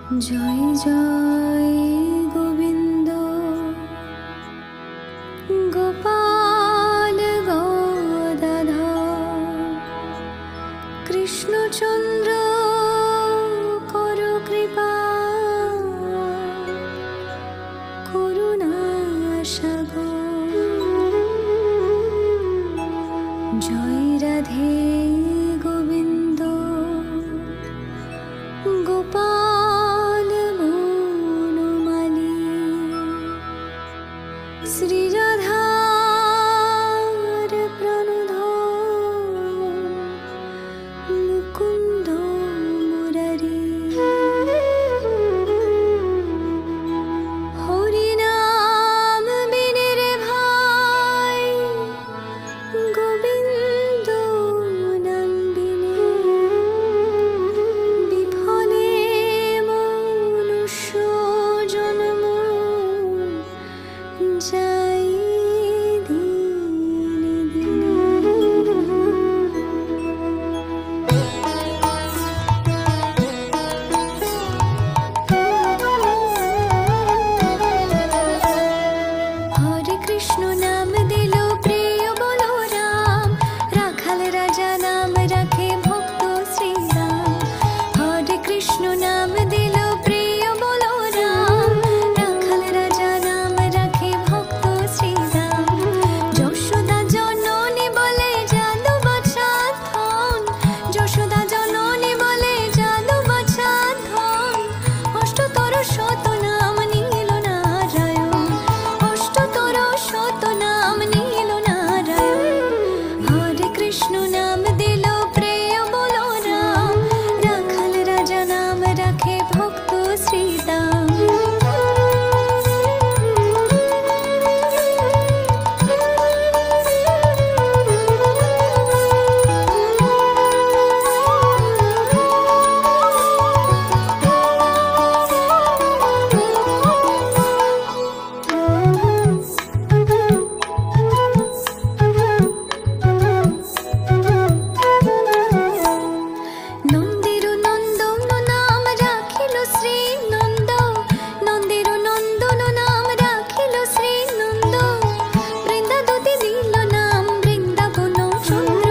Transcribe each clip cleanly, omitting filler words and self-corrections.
জয় জয় গোবিন্দ গোপাল গদাধর কৃষ্ণচন্দ্র কর কৃপা করুণা সাগর জয় রাধে গোবিন্দ গোপাল বনমালী শ্রী রাধার প্রণধর মুকুন্দ মুরারি হরি নাম বিনে রে ভাই গোবিন্দ নাম বিনে বিফলে মনুষ্য জন্ম যাই দিনে দিনে। হরে কৃষ্ণ নাম দিল প্রিয় বলো রাম, রাখাল রাজা নাম রাখে ভক্ত শ্রীরাম। হরে কৃষ্ণ নাম দিল প্রিয় বলো রাম, রাখাল রাজা নাম রাখে ভক্ত শ্রীরাম। যশোদা জননী বলে জাদু বাছা ধন, যশোদা জননী বলে জাদু বাছা ধন। অষ্টতর শত নাম নীল নারায়ণ, অষ্টতর শত নাম নীল নারায়ণ। হরে কৃষ্ণ নাম দিল প্রিয় বলো রাম, রাখাল রাজা নাম রাখে ভক্ত শ্রীরাম। নন্দের নন্দন নাম রাখিল শ্রী নন্দ, নন্দের নন্দন নাম রাখিল শ্রী নন্দ। বৃন্দাদতি দিল নাম বৃন্দাবন চন্দ্র,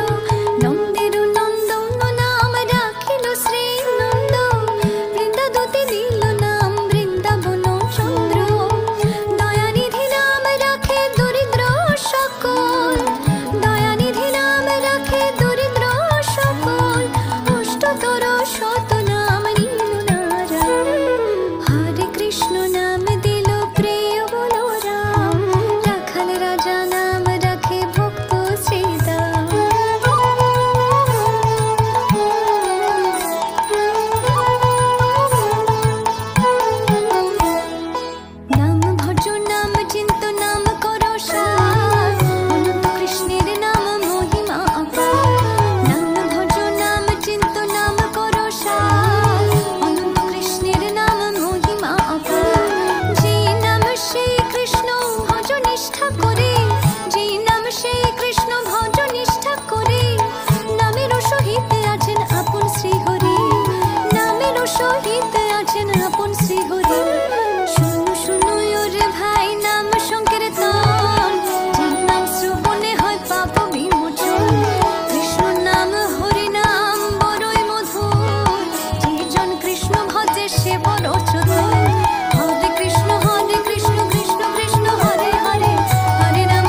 নন্দের নন্দন নাম রাখিল শ্রী নন্দ। বৃন্দাদতি দিল নাম বৃন্দাবন চন্দ্র। দয়ানিধি নাম রাখে দরিদ্র সকল, দয়ানিধি নাম রাখে দরিদ্র সকল। অষ্টতর শত নাম নীল নারায়ণ। হরে কৃষ্ণ নাম দিল প্রিয় বলো রাম, রাখাল রাজা নাম রাখে ভক্ত শ্রীরাম। নাম ভজ নাম চিন্ত নাম করো সার, অনন্ত কৃষ্ণের নাম মহিমা অপার। নাম ভজ নাম চিন্ত নাম করো সার, অনন্ত কৃষ্ণের নাম মহিমা অপার। যে নাম সেই কৃষ্ণ ভজ নিষ্ঠা করে, যে নাম সেই কৃষ্ণ ভজ নিষ্ঠা করে। নামেরও সহিত আছেন আপন শ্রীহরি, নামেরও সহিত আছেন আপন শ্রীহরি। শুনো শুনো ওরে ভাই নাম সংকীর্তন, যে নাম শ্রবণে হয় পাপ বিমোচন। কৃষ্ণ নাম হরি নাম বড়ই মধুর, যে জন কৃষ্ণ ভজে সে বড় চতুর। হরে কৃষ্ণ কৃষ্ণ কৃষ্ণ হরে হরে, হরে রাম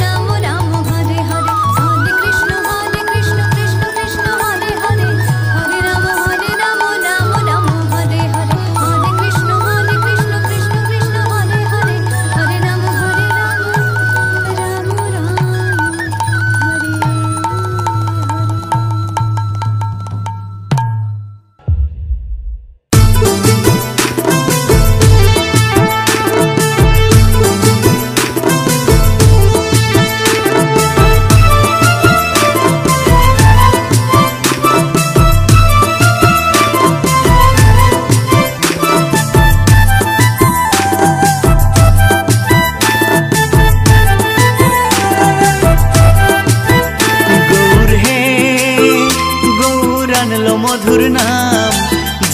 রাম রাম হরে হরে। হরে কৃষ্ণ কৃষ্ণ কৃষ্ণ হরে হরে, হরে রাম রাম রাম হরে হরে। হরে কৃষ্ণ কৃষ্ণ কৃষ্ণ হরে হরে, হরে রাম রাম রাম হরে মধুর নাম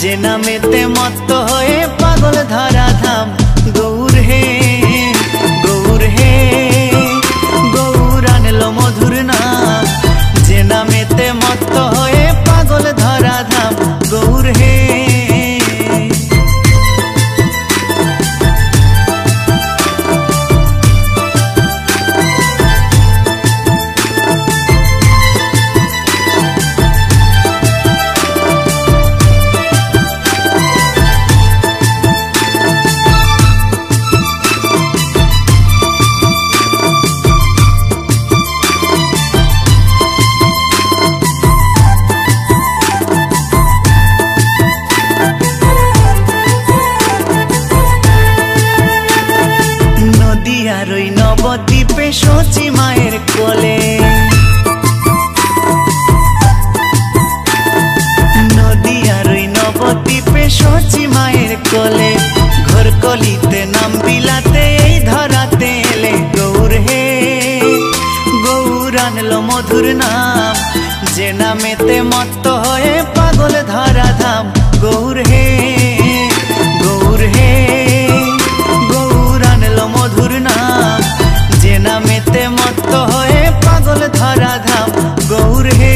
যে নামেতে মত্ত হয়ে পাগল ধরা ধাম। গৌর হে গৌর হে গৌর আনলো মধুর নাম, যে নামেতে মত্ত হয়ে পাগল ধরা ধাম। গৌর হে নদিয়ার ওই নবদ্বীপে শচী মায়ের কোলে, নদিয়ার ওই নবদ্বীপে শচী মায়ের কোলে, ঘোর কলিতে নাম বিলাতে এই ধরাতে এলে। গৌর হে গৌর আনলো মধুর নাম, যে নামেতে মত্ত হয়ে পাগল ধরা ধাম। গৌর হে গৌর হে গৌর আনলো মধুর নাম, যে নামেতে মত্ত হয়ে পাগল ধরা ধাম। গৌর হে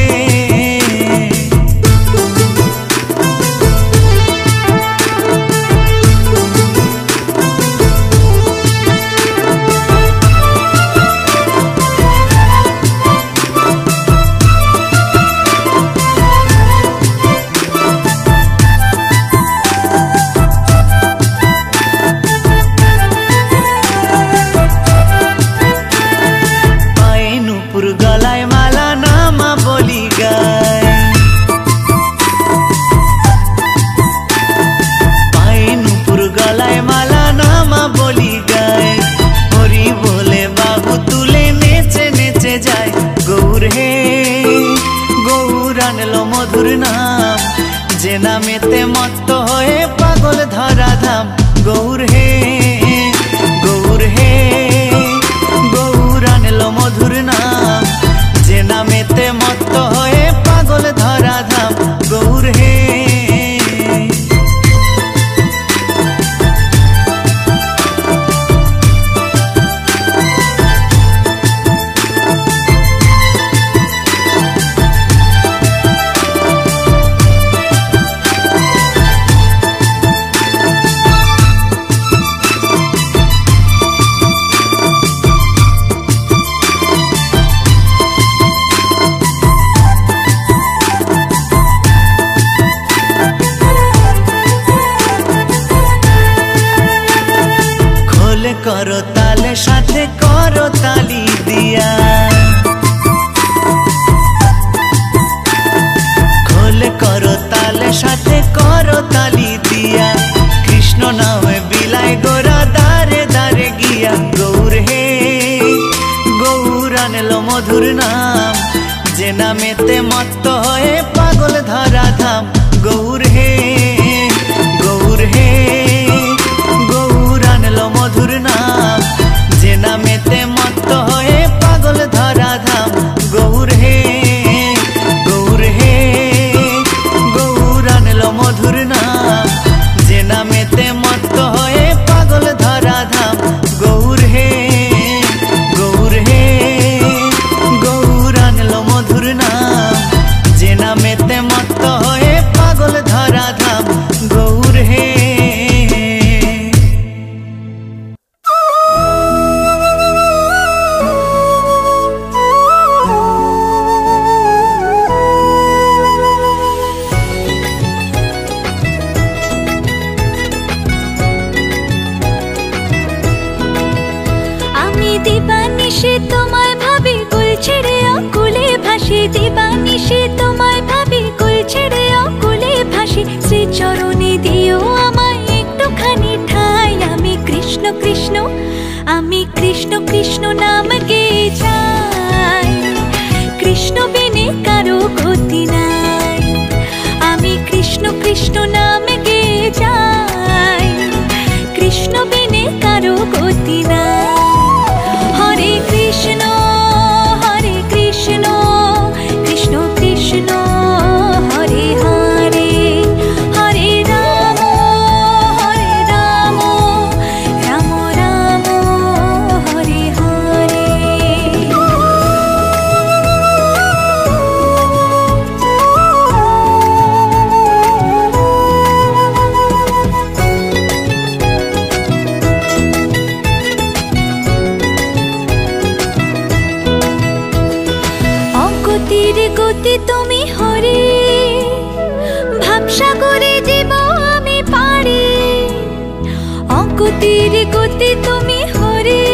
গলায় মালা নামা বলি গায়, পায়ে নুপুর গলায় মালা নামা বলি গায়, হরি বলে বাহু তুলে নেচে নেচে যায়। গৌর হে গৌর আনলো মধুর নাম, যে নামেতে মত্ত হয়ে পাগল ধরা ধাম। গৌর হে গৌর হে গৌর আনলো মধুর নাম, যে নামেতে মত্ত হয়ে পাগল ধরা ধাম। গৌর হে করো তালে সাথে করো তালি দিয়া, খোলে করো তালে সাথে করো তালি দিয়া, কৃষ্ণ নামে বিলাই গোরা দারে দারে গিয়া। গৌর হে গৌর আনলো মধুর নাম, যে নামেতে মত্ত হয়ে পাগল ধরা ধাম। গৌর হে গৌর হে গৌর আনলো মধুর নাম, যে নামেতে মত্ত হয়ে পাগল ধরা ধাম। গৌর হে গৌর হে গৌর আনলো মধুর নাম, যে নামেতে মত্ত হয়ে পাগল ধরা ধাম। গৌর হে গৌর হে গৌর আনলো মধুর নাম, যে নামেতে মত্ত হয়ে পাগল ধরা ধাম। গৌর হে দিবানিশি তোমায় ভাবি কুল ছেড়ে অকুলে ভাসি, দিবানিশি তোমায় ভাবি কুল ছেড়ে অকুলে ভাসি, শ্রী চরণে দিও আমায় একটুখানি ঠাই। আমি কৃষ্ণ কৃষ্ণ আমি কৃষ্ণ কৃষ্ণ নাম গেয়ে যাই, কৃষ্ণ বিনে কারো গতি নাই। আমি কৃষ্ণ কৃষ্ণ নাম গেয়ে যাই, কৃষ্ণ বিনে কারো গতি নাই। হরে কৃষ্ণ কৃষ্ণ কৃষ্ণ হরে হরে, হরে অগতির গতি তুমি হরি, ভাবসাগরে দিব আমি পারি। অগতির গতি তুমি হরি,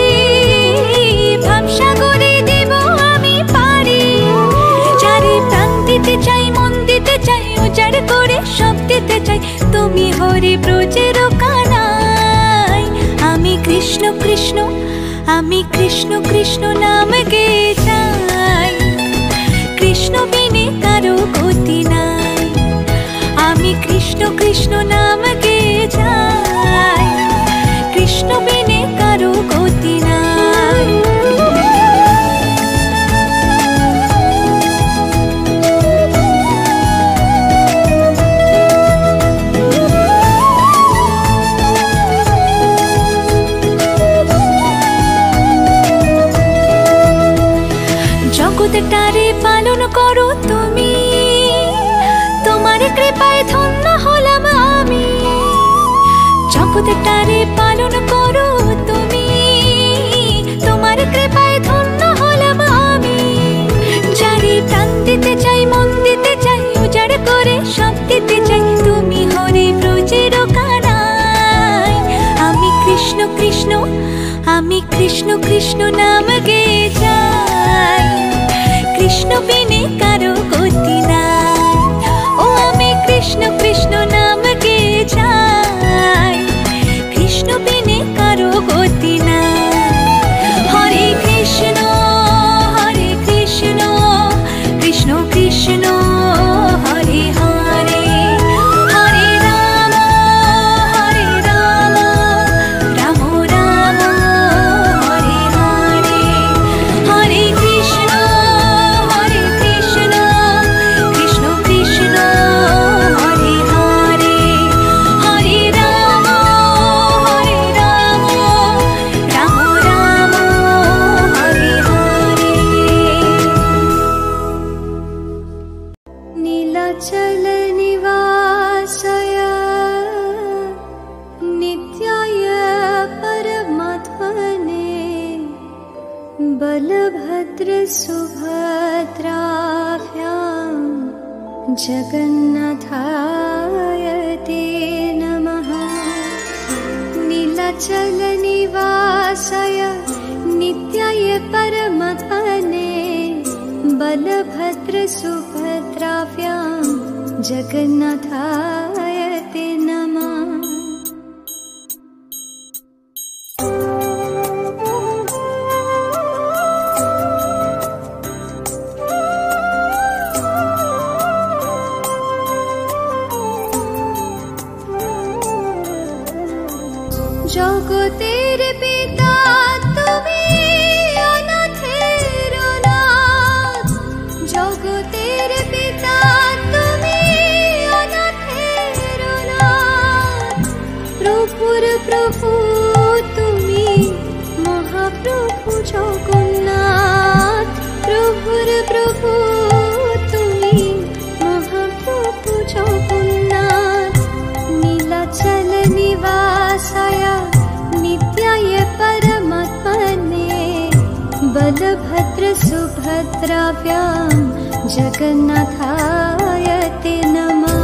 ভাবসাগরে দিব আমি পারি। চারি প্রাণ দিতে চাই, মন দিতে চাই, উজাড় করে সব দিতে চাই, তুমি হরি ব্রজের কানাই। আমি কৃষ্ণ কৃষ্ণ, আমি কৃষ্ণ কৃষ্ণ নাম গেয়ে যাই, কৃষ্ণ বিনে কারো গতি নাই। আমি কৃষ্ণ কৃষ্ণ নাম গেয়ে যাই, কৃষ্ণ বিনে কারো গতি নাই। জগৎটারে পালন করো তুমি, তোমার কৃপায় ধন্য হলাম আমি। জগৎটারে পালন করো তুমি, তোমার কৃপায় ধন্য হলাম আমি। যারে প্রাণ দিতে চাই, মন দিতে চাই, উজাড় করে সব দিতে চাই, তুমি হরি ব্রজের কানাই। আমি কৃষ্ণ কৃষ্ণ, আমি কৃষ্ণ কৃষ্ণ নাম গেয়ে যাই, কৃষ্ণ বিনে কারো গতি নাই। ও আমি কৃষ্ণ কৃষ্ণ নাম গেয়ে যাই, কৃষ্ণ বিনে কারো গতি নাই। হরে কৃষ্ণ কৃষ্ণ কৃষ্ণ হরে হরে, হরে রাম রাম রাম হরে হরে। হরে কৃষ্ণ কৃষ্ণ কৃষ্ণ হরে হরে, হরে রাম রাম রাম হরে হরে। নীলাচল নিবাসায় নিত্যায় পরমাত্মনে, বলভদ্র সুভদ্রাভ্যাম জগন্নাথায় তে নমঃ। নীলাচল নিবাসায় নিত্যায় পরমাত্মনে, বলভদ্র সুভদ্রাভ্যাম জগন্নাথায় তে নমঃ। জগতের পিতা তুমি, অনাথের অনাথ। জগতের পিতা তুমি, অনাথের অনাথ। প্রভুর প্রভু তুমি, মহাপ্রভু জগন্নাথ। প্রভুর প্রভু তুমি, মহাপ্রভু জগন্নাথ। নীলাচল নিবাসায় नित्याय परमात्मने, बलभद्र सुभद्राभ्यां जगन्नाथाय ते नमः।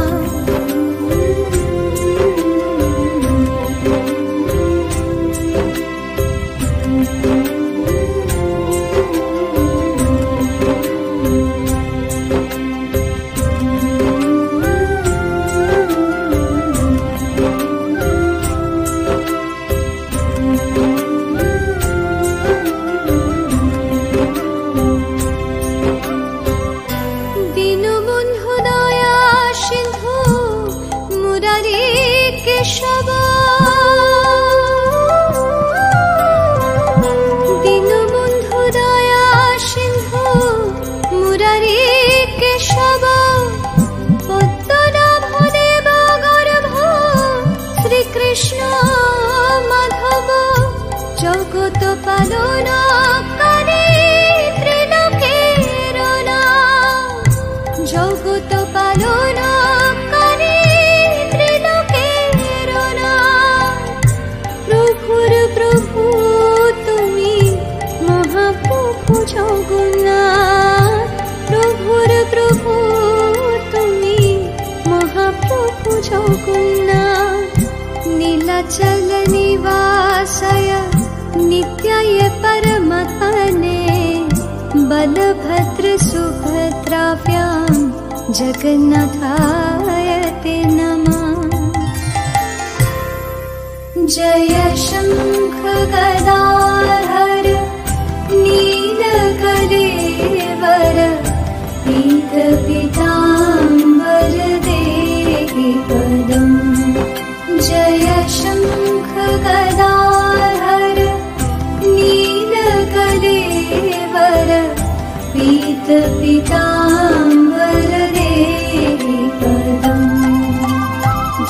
কৃষ্ণ মাধব জগত পালনকারী ত্রিলোকের নাথ, জগত পালনকারী ত্রিলোকের নাথ। मुकुन्ना नीलाचल निवासाय नित्याय परमतने बलभद्र सुभद्राभ्यां जगन्नाथाय ते नमः। जय शंख गदाधर नीलकलेवर पीत पीताम्बर देहि पदम्। जय शंख गदाधर नीलकलेवर पीत पीताम्बर देहि पदम्।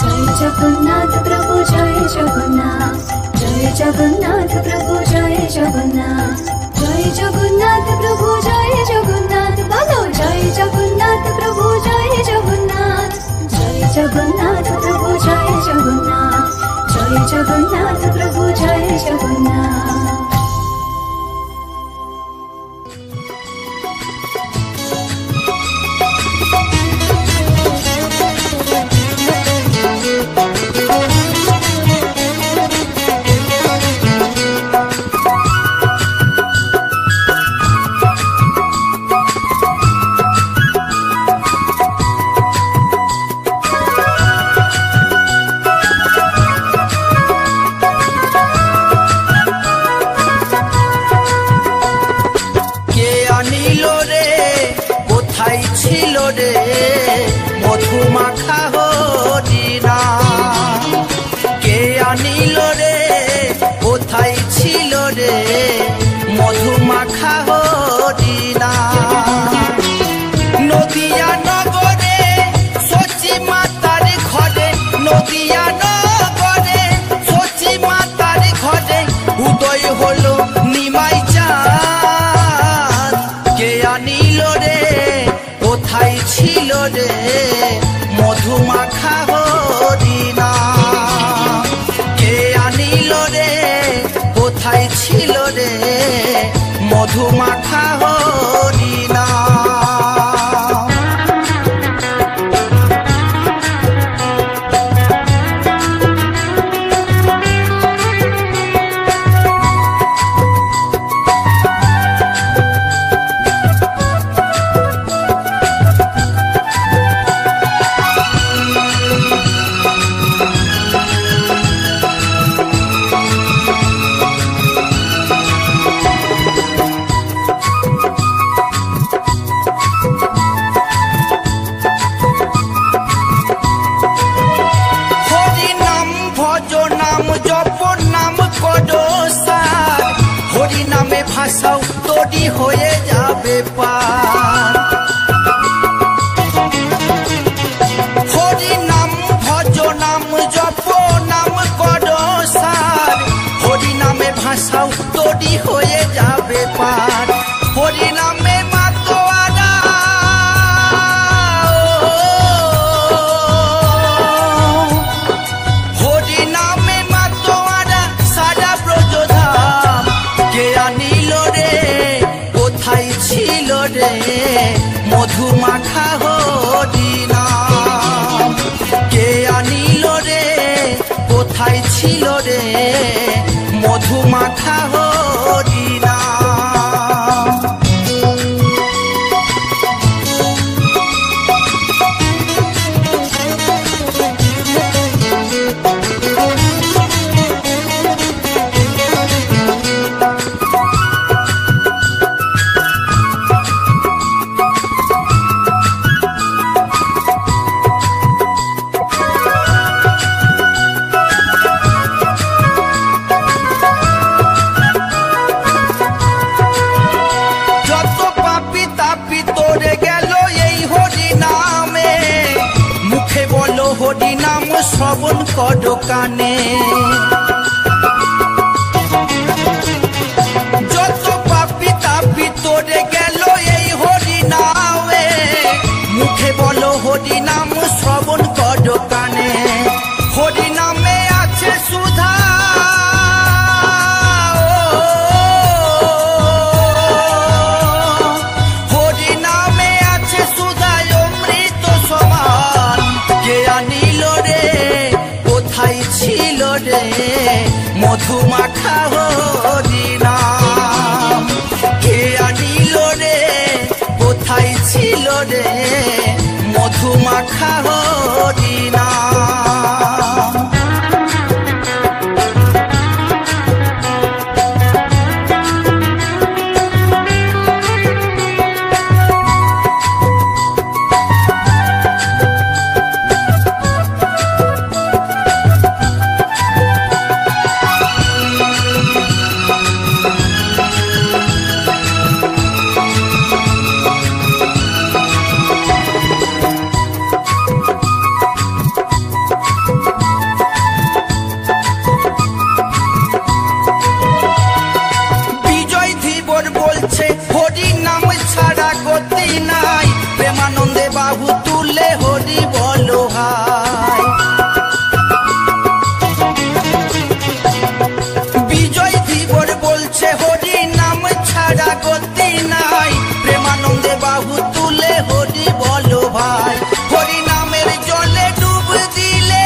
जय जगन्नाथ प्रभु जय जगन्नाथ, जय जगन्नाथ प्रभु जय जगन्नाथ, जय जगन्नाथ प्रभु जय जगन्नाथ, बोलो जय जगन्नाथ प्रभु जय जगन्नाथ, जय जगन्नाथ प्रभु जय जगन्नाथ, जय जगन्नाथ प्रभु जय जगन्नाथ। মধুমাখা হরিণা কে আনিল রে, কোথায় ছিল রে মধুমাখা হরিণা। ভাষাও তৈরি হয়ে যাবে পার। হরি নাম ভজ নাম জপ নাম কর সার, হরি নামে ভাষাও তৈরি হয়ে যাবে পার। হরি নামে মাতোয়ারা হরি নামে মাতোয়ারা সারা ব্রজধাম কে আনিল রে, কোথায় ছিল রে মধুমাখা হরিণা। কে আনিল রে, কোথায় ছিল রে মধুমাখা হরিণা। হরি নাম শ্রবণ কর কানে, যত পাপি তাপি তোরে গেল এই হরি নামে। মুখে বলো হরি নাম শ্রবণ কর কানে, হরি নামে আছে সুধা হরি নামে আছে সুধা অমৃত সমান। কে আনিল রে, মধুমাখা হরিনাম। কে আনিল রে কোথায় ছিল রে মধুমাখা হরিনাম। হরিনাম ছাড়া গতি নাই, প্রেমানন্দে বাহু তুলে হরি বলো ভাই। বিজয় ধীবর বলছে হরিনাম ছাড়া গতি নাই, প্রেমানন্দে বাহু তুলে হরি বলো ভাই। হরিনামের জলে ডুব দিলে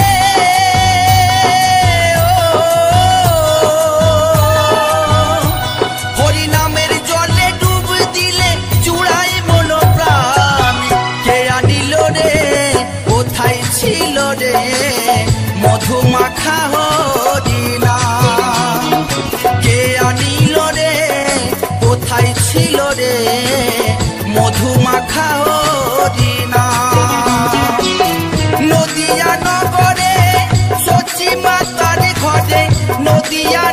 হরিনামের জলে ডুব দিলে চূড়াই মন প্রাণ। কে আনিল রে কোথায় ছিল রে মধুমাখা হরিনাম। কে আনিল রে কোথায় ছিল রে মধুমাখা হরিনাম। নদিয়া নগরে সচি মাতার ঘরে, নদিয়া